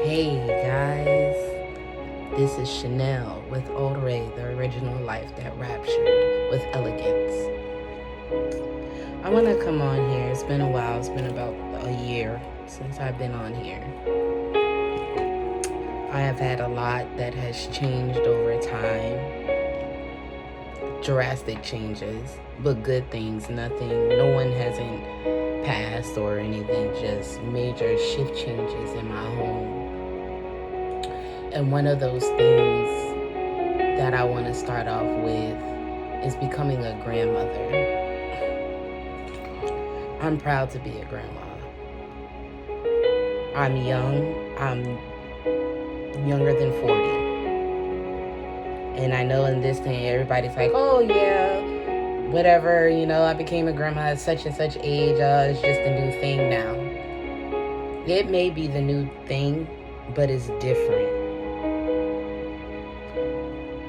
Hey guys, this is Chanel with Old Ray, the original life that raptured with elegance. I want to come on here. It's been a while, it's been about a year since I've been on here. I have had a lot that has changed over time, drastic changes, but good things, nothing, no one hasn't passed or anything, just major shift changes in my home. And one of those things that I want to start off with is becoming a grandmother. I'm proud to be a grandma. I'm young. I'm younger than 40. And I know in this thing, everybody's like, oh yeah, whatever, I became a grandma at such and such age. It's just a new thing now. It may be the new thing, but it's different.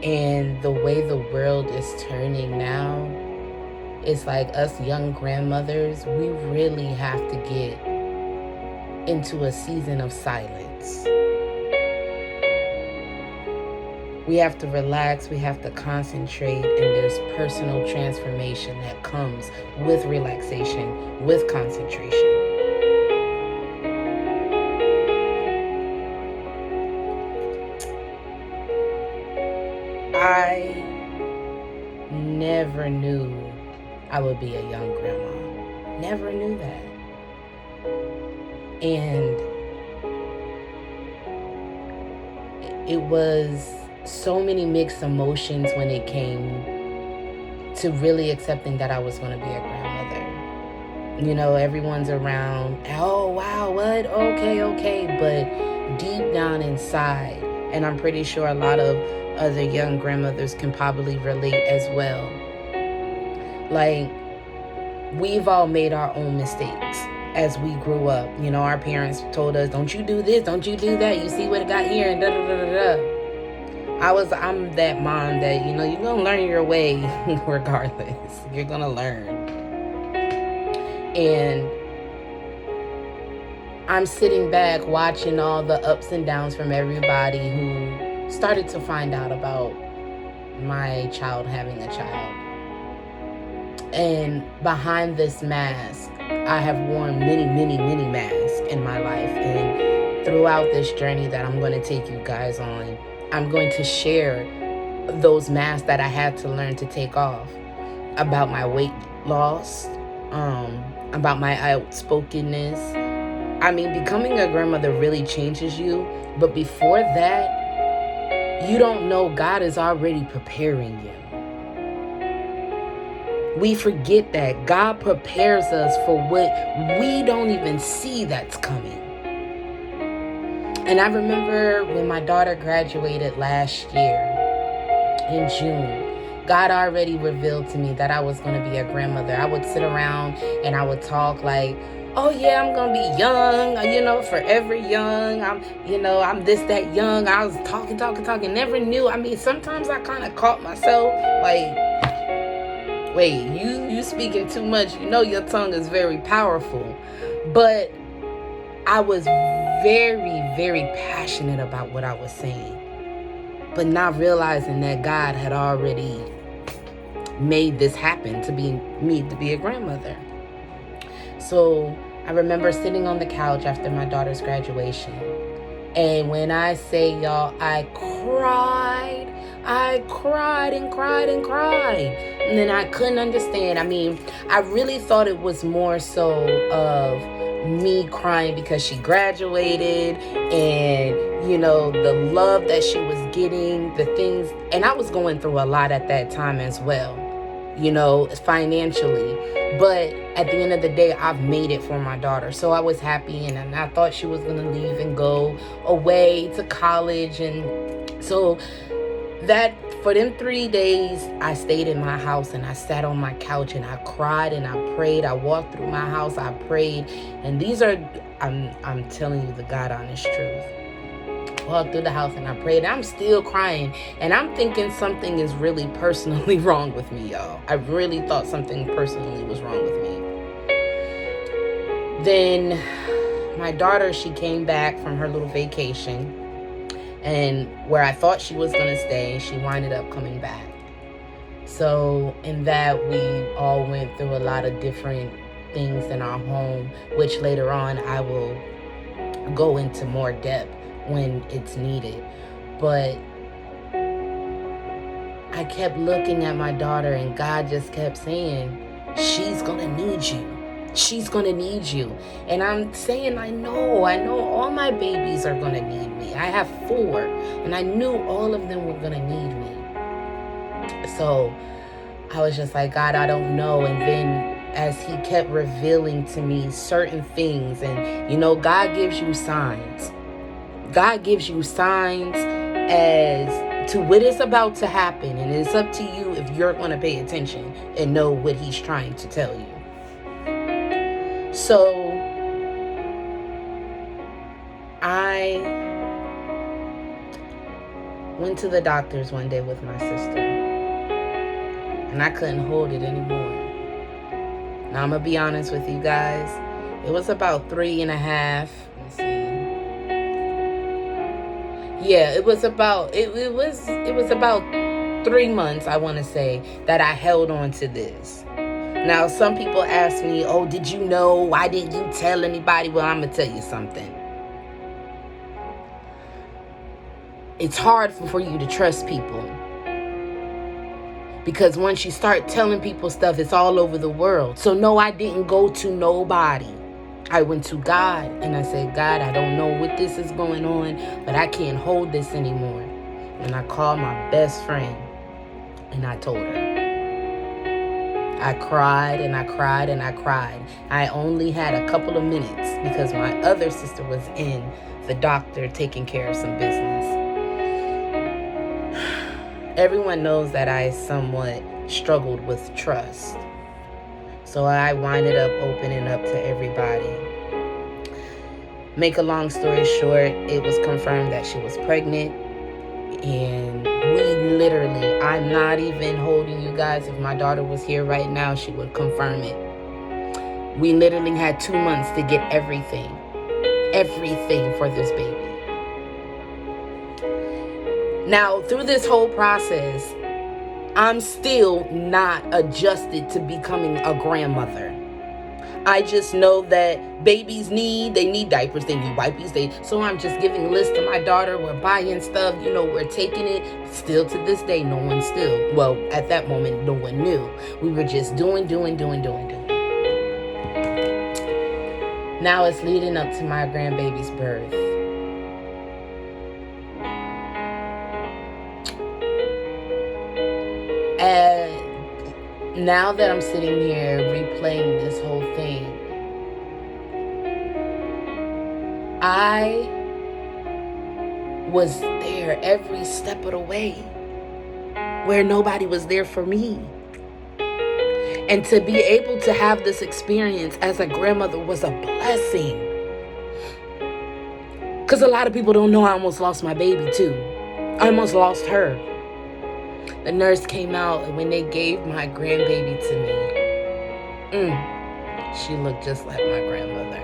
And the way the world is turning now, it's like us young grandmothers, we really have to get into a season of silence. We have to relax, we have to concentrate, and there's personal transformation that comes with relaxation, with concentration. I never knew I would be a young grandma. Never knew that. And it was so many mixed emotions when it came to really accepting that I was going to be a grandmother. Everyone's around, oh, wow, what? Okay. But deep down inside, and I'm pretty sure a lot of other young grandmothers can probably relate as well. Like, we've all made our own mistakes as we grew up. Our parents told us, don't you do this, don't you do that. You see what it got here and da-da-da-da-da. I'm that mom that, you're going to learn your way regardless. You're going to learn. And I'm sitting back watching all the ups and downs from everybody who started to find out about my child having a child. And behind this mask, I have worn many masks in my life. And throughout this journey that I'm going to take you guys on, I'm going to share those masks that I had to learn to take off. About my weight loss, about my outspokenness. Becoming a grandmother really changes you. But before that, you don't know God is already preparing you. We forget that God prepares us for what we don't even see that's coming. And I remember when my daughter graduated last year in June, God already revealed to me that I was going to be a grandmother. I would sit around and I would talk like, oh yeah, I'm going to be young, forever young. I'm this, that young. I was talking, never knew. Sometimes I kind of caught myself like, wait, you speaking too much. Your tongue is very powerful. But I was very passionate about what I was saying, but not realizing that God had already made this happen to be a grandmother. So I remember sitting on the couch after my daughter's graduation, and when I say, y'all, I cried and cried. And then I couldn't understand. I really thought it was more so of me crying because she graduated and, the love that she was getting, the things. And I was going through a lot at that time as well, financially. But at the end of the day, I've made it for my daughter. So I was happy, and I thought she was going to leave and go away to college. And so that for them 3 days, I stayed in my house and I sat on my couch and I cried and I prayed. I walked through my house, I prayed. And these are, I'm telling you the God honest truth. Walked through the house and I prayed. I'm still crying. And I'm thinking something is really personally wrong with me, y'all. I really thought something personally was wrong with me. Then my daughter, she came back from her little vacation, and where I thought she was going to stay, she winded up coming back. So in that, we all went through a lot of different things in our home, which later on I will go into more depth when it's needed. But I kept looking at my daughter, and God just kept saying, she's going to need you. She's going to need you. And I'm saying, I know all my babies are going to need me. I have 4, and I knew all of them were going to need me. So I was just like, God, I don't know. And then as he kept revealing to me certain things, and God gives you signs. God gives you signs as to what is about to happen, and it's up to you if you're going to pay attention and know what he's trying to tell you. So I went to the doctor's one day with my sister, and I couldn't hold it anymore. Now I'm gonna be honest with you guys. It was about 3.5. Let me see. Yeah, it was about 3 months, I want to say, that I held on to this. Now, some people ask me, oh, did you know? Why didn't you tell anybody? Well, I'm going to tell you something. It's hard for you to trust people. Because once you start telling people stuff, it's all over the world. So, no, I didn't go to nobody. I went to God, and I said, God, I don't know what this is going on, but I can't hold this anymore. And I called my best friend, and I told her. I cried and I cried and I cried. I only had a couple of minutes because my other sister was in the doctor taking care of some business. Everyone knows that I somewhat struggled with trust. So I winded up opening up to everybody. Make a long story short, it was confirmed that she was pregnant. And we literally, I'm not even holding you guys. If my daughter was here right now, she would confirm it. We literally had 2 months to get everything for this baby. Now, through this whole process, I'm still not adjusted to becoming a grandmother. I just know that babies need diapers, they need wipes. So I'm just giving lists to my daughter. We're buying stuff, we're taking it. Still to this day, no one well, at that moment, no one knew. We were just doing. Now it's leading up to my grandbaby's birth. And now that I'm sitting here replaying this whole thing, I was there every step of the way where nobody was there for me. And to be able to have this experience as a grandmother was a blessing. Because a lot of people don't know I almost lost my baby too. I almost lost her. The nurse came out, and when they gave my grandbaby to me, she looked just like my grandmother.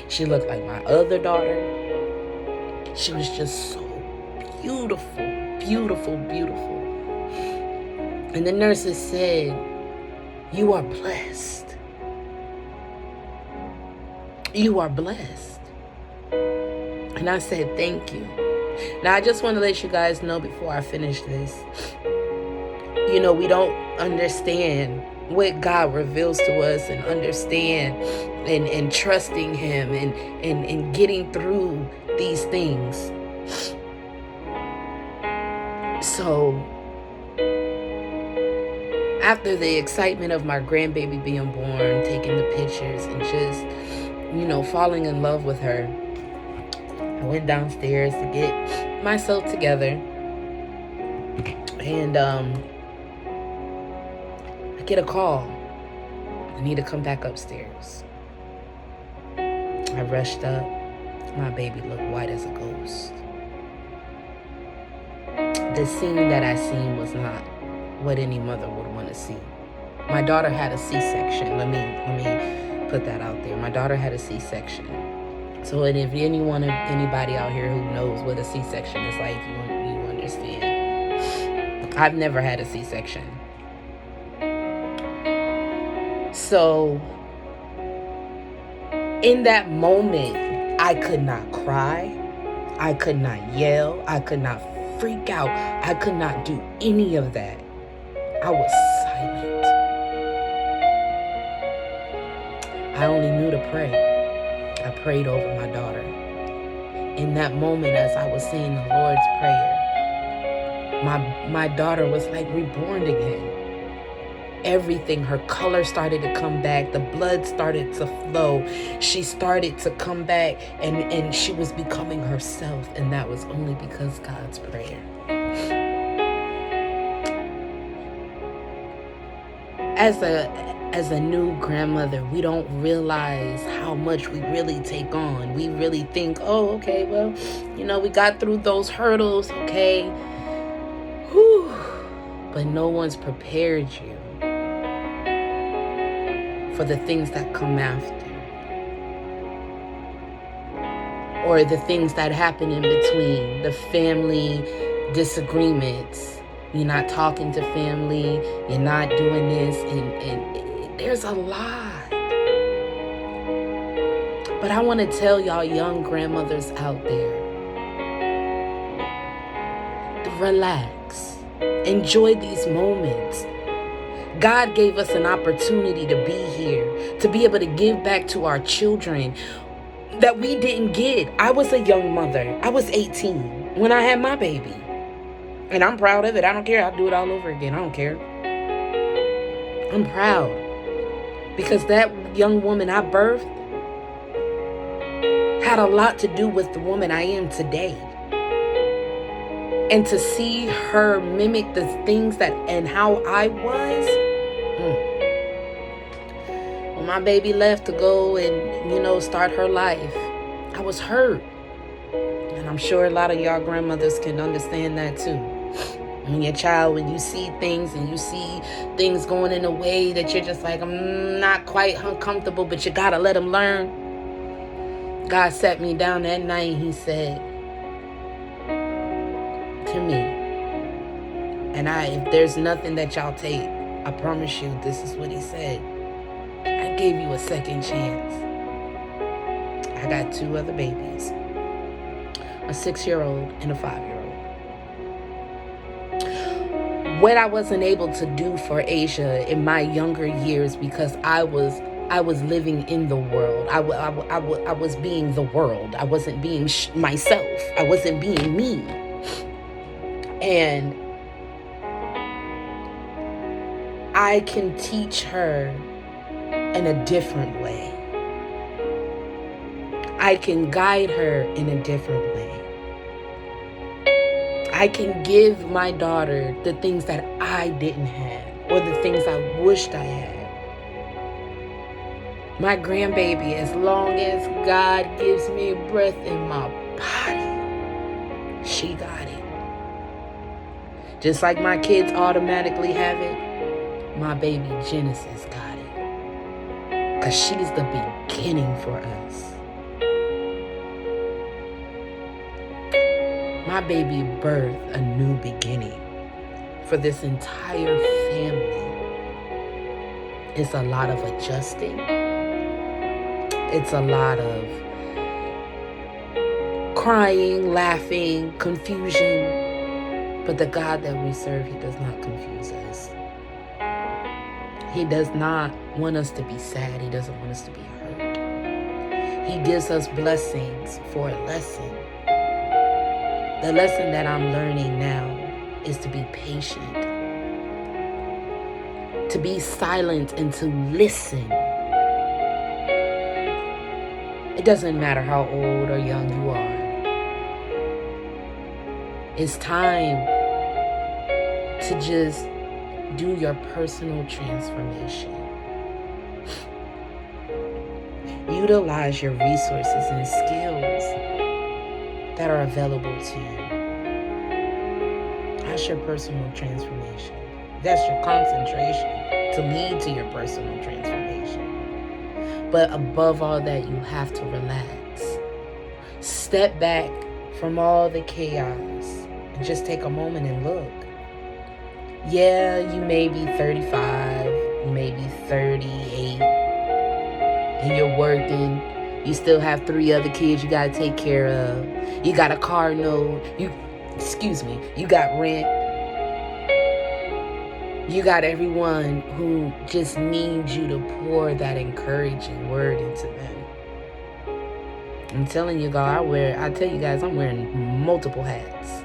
She looked like my other daughter. She was just so beautiful. And the nurses said, you are blessed. You are blessed. And I said, thank you. Now, I just want to let you guys know before I finish this, we don't understand what God reveals to us and understand and trusting him and getting through these things. So, after the excitement of my grandbaby being born, taking the pictures and just, falling in love with her, I went downstairs to get myself together, and I get a call. I need to come back upstairs. I rushed up. My baby looked white as a ghost. The scene that I seen was not what any mother would want to see. My daughter had a C-section. Let me put that out there. My daughter had a C-section. So, and if anybody out here who knows what a C-section is like, you understand. I've never had a C-section. So, in that moment, I could not cry. I could not yell. I could not freak out. I could not do any of that. I was silent. I only knew to pray. I prayed over my daughter. In that moment, as I was saying the Lord's Prayer, my daughter was like reborn again. Everything, her color started to come back. The blood started to flow. She started to come back, and she was becoming herself. And that was only because God's prayer. As a new grandmother, we don't realize how much we really take on. We really think, oh, okay, well, we got through those hurdles, okay. Whew. But no one's prepared you for the things that come after, or the things that happen in between, the family disagreements. You're not talking to family, you're not doing this, and there's a lot. But I want to tell y'all young grandmothers out there, relax, enjoy these moments. God gave us an opportunity to be here, to be able to give back to our children that we didn't get. I was a young mother. I was 18 when I had my baby. And I'm proud of it. I don't care. I'll do it all over again. I don't care. I'm proud. Because that young woman I birthed had a lot to do with the woman I am today. And to see her mimic the things and how I was. When my baby left to go and, start her life, I was hurt. And I'm sure a lot of y'all grandmothers can understand that too. When your child, when you see things and you see things going in a way that you're just like, I'm not quite comfortable, but you gotta let them learn. God sat me down that night and he said to me, and if there's nothing that y'all take, I promise you, this is what he said. I gave you a second chance. I got 2 other babies, a 6-year-old and a 5-year-old. What I wasn't able to do for Asia in my younger years, because I was living in the world. I was being the world. I wasn't being myself. I wasn't being me. And I can teach her in a different way. I can guide her in a different way. I can give my daughter the things that I didn't have, or the things I wished I had. My grandbaby, as long as God gives me breath in my body, she got it. Just like my kids automatically have it, my baby Genesis got it. Because she's the beginning for us. My baby birthed a new beginning for this entire family. It's a lot of adjusting. It's a lot of crying, laughing, confusion. But the God that we serve, he does not confuse us. He does not want us to be sad. He doesn't want us to be hurt. He gives us blessings for a lesson. The lesson that I'm learning now is to be patient, to be silent and to listen. It doesn't matter how old or young you are. It's time to just do your personal transformation. Utilize your resources and skills that are available to you. That's your personal transformation. That's your concentration to lead to your personal transformation. But above all that, you have to relax. Step back from all the chaos and just take a moment and look. Yeah, you may be 35, you may be 38, and you're working. You still have 3 other kids you gotta take care of. You got a car note. You got rent. You got everyone who just needs you to pour that encouraging word into them. I'm telling you, God, I'm wearing multiple hats.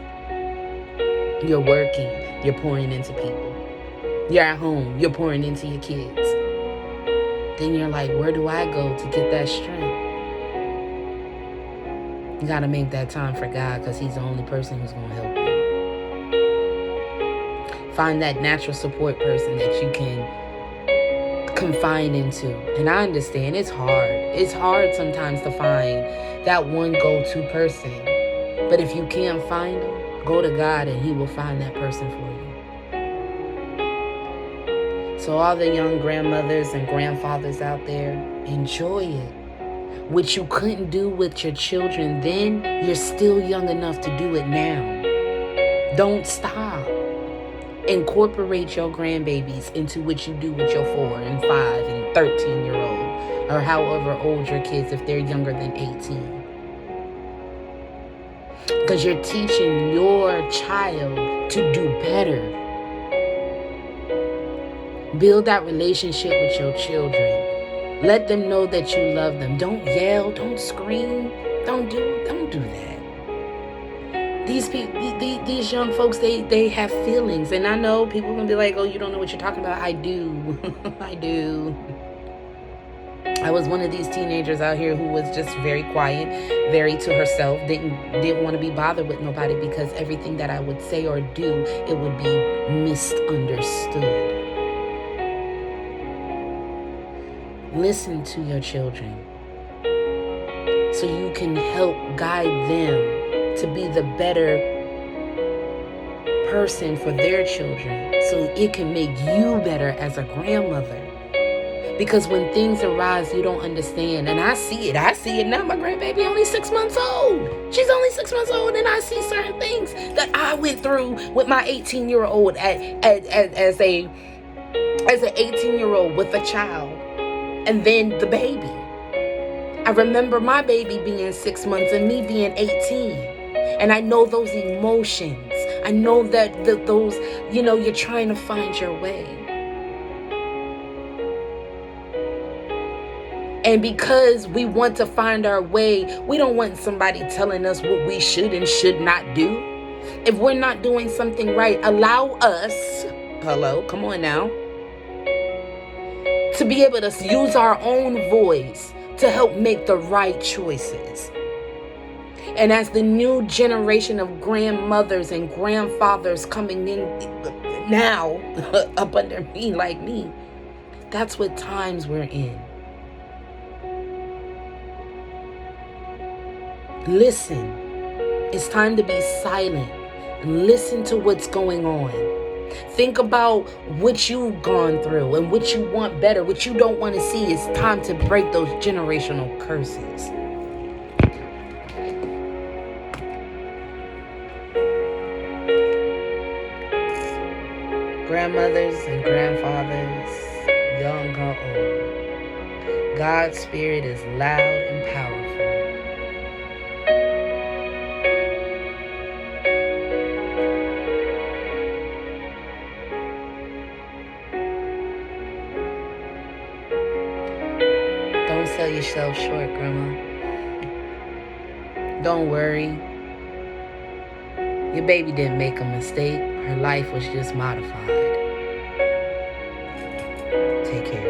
You're working, you're pouring into people. You're at home, you're pouring into your kids. Then you're like, where do I go to get that strength? You gotta make that time for God, because He's the only person who's gonna help you. Find that natural support person that you can confine into. And I understand it's hard. It's hard sometimes to find that one go-to person. But if you can't find them, go to God and He will find that person for you. So all the young grandmothers and grandfathers out there, enjoy it. What you couldn't do with your children then, you're still young enough to do it now. Don't stop. Incorporate your grandbabies into what you do with your 4 and 5 and 13-year-old, or however old your kids if they're younger than 18. Because you're teaching your child to do better. Build that relationship with your children. Let them know that you love them. Don't yell, don't scream, don't do that. These young folks, they have feelings. And I know people are going to be like, oh, you don't know what you're talking about. I do. I do. I was one of these teenagers out here who was just very quiet, very to herself, didn't want to be bothered with nobody, because everything that I would say or do, it would be misunderstood. Listen to your children so you can help guide them to be the better person for their children, so it can make you better as a grandmother. Because when things arise you don't understand, and I see it now. My grandbaby only 6 months old. She's only 6 months old, and I see certain things that I went through with my 18-year-old as an 18-year-old with a child, and then the baby. I remember my baby being 6 months and me being 18. And I know those emotions. I know that those, you're trying to find your way. And because we want to find our way, we don't want somebody telling us what we should and should not do. If we're not doing something right, allow us, come on now, to be able to use our own voice to help make the right choices. And as the new generation of grandmothers and grandfathers coming in now, up under me like me, that's what times we're in. Listen. It's time to be silent. Listen to what's going on. Think about what you've gone through and what you want better, what you don't want to see. It's time to break those generational curses. Grandmothers and grandfathers, young or old, God's Spirit is loud and powerful. Don't sell yourself short, Grandma. Don't worry. Your baby didn't make a mistake. Her life was just modified. Take care.